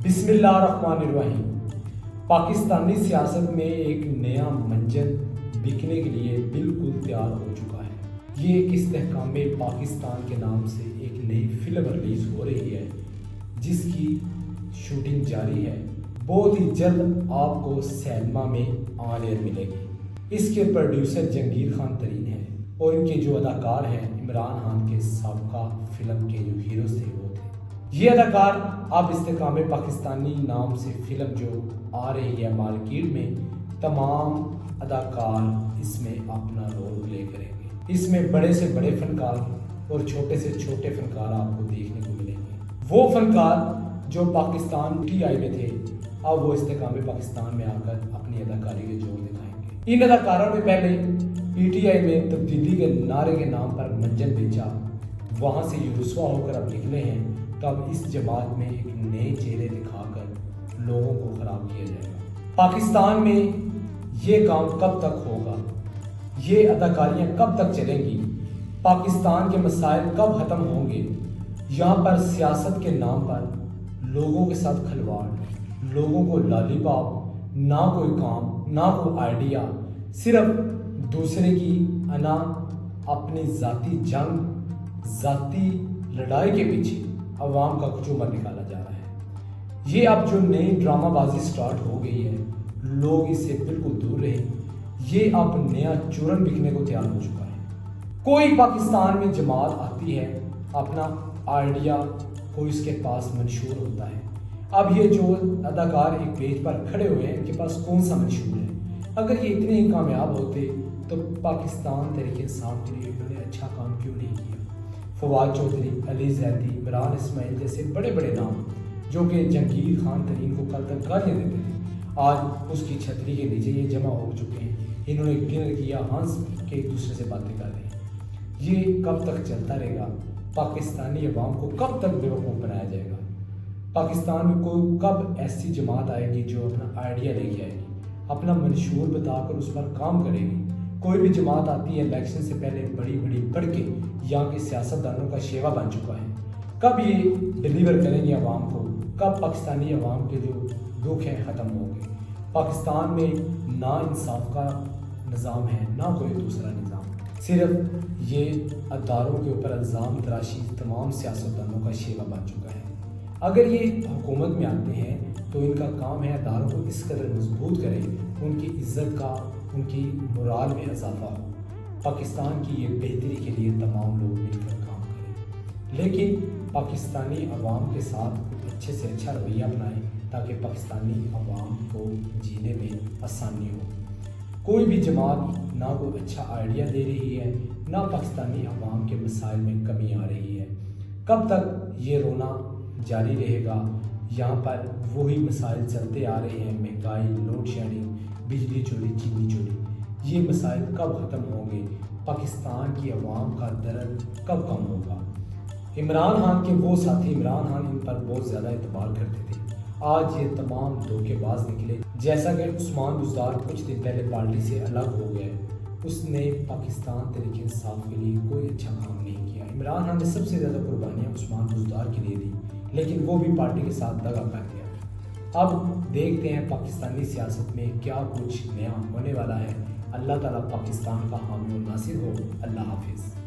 بسم اللہ الرحمن الرحیم۔ پاکستانی سیاست میں ایک نیا منجن بکنے کے لیے بالکل تیار ہو چکا ہے۔ یہ ایک استحکام پاکستان کے نام سے ایک نئی فلم ریلیز ہو رہی ہے جس کی شوٹنگ جاری ہے۔ بہت ہی جلد آپ کو سینما میں آن ایئر ملے گی۔ اس کے پروڈیوسر جہانگیر خان ترین ہیں اور ان کے جو اداکار ہیں عمران خان کے سابقہ فلم کے جو ہیروز تھے وہ تھے۔ یہ اداکار اب استحکام پاکستانی نام سے فلم جو آ رہی ہے مارکیٹ میں، تمام اداکار اس میں اپنا رول پلے کریں گے۔ اس میں بڑے سے بڑے فنکار اور چھوٹے سے چھوٹے فنکار آپ کو دیکھنے کو ملیں گے۔ وہ فنکار جو پاکستان PTI میں تھے اب وہ استحکام پاکستان میں آ کر اپنی اداکاری کے جوڑ دکھائیں گے۔ ان اداکاروں نے پہلے PTI میں تبدیلی کے نعرے کے نام پر منجن بیچا، وہاں سے یہ رسوا ہو کر اب نکلے ہیں، تو اب اس جماعت میں ایک نئے چہرے دکھا کر لوگوں کو خراب کیا جائے گا۔ پاکستان میں یہ کام کب تک ہوگا؟ یہ اداکاریاں کب تک چلیں گی؟ پاکستان کے مسائل کب ختم ہوں گے؟ یہاں پر سیاست کے نام پر لوگوں کے ساتھ کھلواڑ، لوگوں کو لالی پاپ، نہ کوئی کام، نہ کوئی آئیڈیا، صرف دوسرے کی انا، اپنی ذاتی جنگ، ذاتی لڑائی کے پیچھے عوام کا کچومر نکالا جا رہا ہے۔ یہ اب جو نئی ڈرامہ بازی سٹارٹ ہو گئی ہے، لوگ اس سے بالکل دور رہے۔ یہ اب نیا چورن بکنے کو تیار ہو چکا ہے۔ کوئی پاکستان میں جماعت آتی ہے، اپنا آئیڈیا کوئی اس کے پاس منشور ہوتا ہے۔ اب یہ جو اداکار ایک پیج پر کھڑے ہوئے ہیں، ان کے پاس کون سا منشور ہے؟ اگر یہ اتنے ہی کامیاب ہوتے تو پاکستان تحریک انصاف کے لیے انہوں نے اچھا کام کیوں نہیں کیا؟ فواد چودھری، علی زیدی، عمران اسماعیل جیسے بڑے بڑے نام جو کہ جہانگیر خان ترین کو کل تک گالیاں دیتے تھے، آج اس کی چھتری کے نیچے یہ جمع ہو چکے ہیں۔ انہوں نے ڈنر کیا، ہنس کے ایک دوسرے سے باتیں کر رہے ہیں۔ یہ کب تک چلتا رہے گا؟ پاکستانی عوام کو کب تک بیوقوف بنایا جائے گا؟ پاکستان میں کوئی کب ایسی جماعت آئے گی جو اپنا آئیڈیا لے کے آئے گی، اپنا منشور بتا کر اس پر کام کرے گی؟ کوئی بھی جماعت آتی ہے الیکشن سے پہلے بڑی بڑی پڑھ کے یہاں کے سیاستدانوں کا شیوا بن چکا ہے۔ کب یہ ڈیلیور کریں گے عوام کو؟ کب پاکستانی عوام کے جو دکھ ہیں ختم ہوں گے؟ پاکستان میں نا انصاف کا نظام ہے، نہ کوئی دوسرا نظام، صرف یہ اداروں کے اوپر الزام تراشی تمام سیاستدانوں کا شیوا بن چکا ہے۔ اگر یہ حکومت میں آتے ہیں تو ان کا کام ہے اداروں کو اس قدر مضبوط کریں، ان کی عزت کا، ان کی مورال میں اضافہ ہو، پاکستان کی یہ بہتری کے لیے تمام لوگ مل کر کام کریں، لیکن پاکستانی عوام کے ساتھ اچھے سے اچھا رویہ اپنائیں تاکہ پاکستانی عوام کو جینے میں آسانی ہو۔ کوئی بھی جماعت نہ کوئی اچھا آئیڈیا دے رہی ہے، نہ پاکستانی عوام کے مسائل میں کمی آ رہی ہے۔ کب تک یہ رونا جاری رہے گا؟ یہاں پر وہی مسائل چلتے آ رہے ہیں، مہنگائی، لوڈ شیڈنگ، بجلی چوری، چینی چوری۔ یہ مسائل کب ختم ہوں گے؟ پاکستان کی عوام کا درد کب کم ہوگا؟ عمران خان کے وہ ساتھی، عمران خان ان پر بہت زیادہ اعتبار کرتے تھے، آج یہ تمام دھوکے باز نکلے۔ جیسا کہ عثمان بزدار کچھ دن پہلے پارٹی سے الگ ہو گئے، اس نے پاکستان تحریک انصاف کے لیے کوئی اچھا کام نہیں کیا۔ عمران خان نے سب سے زیادہ قربانیاں عثمان بزدار کے لیے دی، لیکن وہ بھی پارٹی کے ساتھ دغا کر گیا۔ اب دیکھتے ہیں پاکستانی سیاست میں کیا کچھ نیا ہونے والا ہے۔ اللہ تعالیٰ پاکستان کا حامی و ناصر ہو۔ اللہ حافظ۔